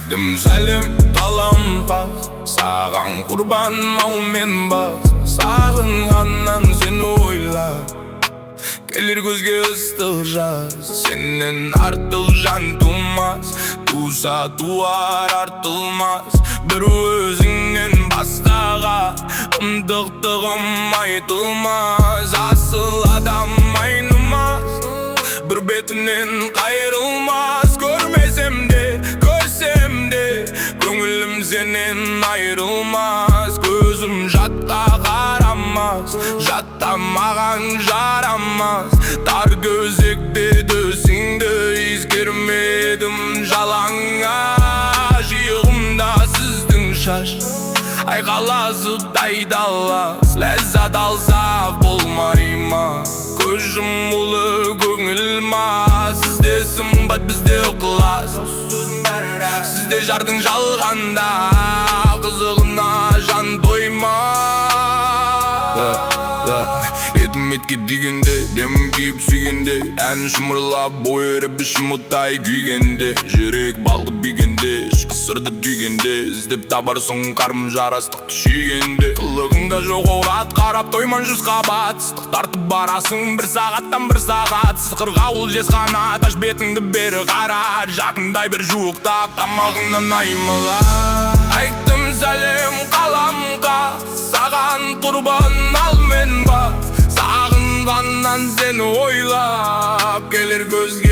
Айттым сәлем Қаламқас, саған құрбан әуенмен бас. Сағынғаннан сені ойлап келер көзге ыстық жаз. Сенен артық жан тумас, туса туар артылмас. Бір өзіңнен басқаға ынтықтығым айтылмас. Асыл адам айнымас, бір бетінен қайрылмас. Көрмесем де, көрсем де, көңілім сенен айрылмас. Көзім жатқа қарамас, жатта маған жарамас. Тар көзекте дөсіңді ескермедім жалаңа. Жиығымда сіздің шаш, айқаласып тайдалас. Ләззат алса болмай ма, көз жұмулы көңіл ма. Сізде сымбат, бізде ықылас, сізде жардың жалғанда қызығына жан тоймас. Етім етке дегенде, демім киіп сүйгенде, ән шымырлап бой еріп ішім ұттай күйгенде. Жүрек балды бүйгенде, ішкі сырды түйгенде, іздеп табарсың қарым жарастықты сүйгенде. Қылығыңда жоқ оғат қарап тойман жүз қабат. Сыздық тартып барасың бір сағаттан бір сағат. Сықырғауыл жез қанат, аш бетіңді бері қарат. Жақындай бір жуықтап тамағыңнан аймыға. Айттым сәлем Қаламқас, саған құрбан әуенмен бас. Сағынғаннан сені ойлап келер көзге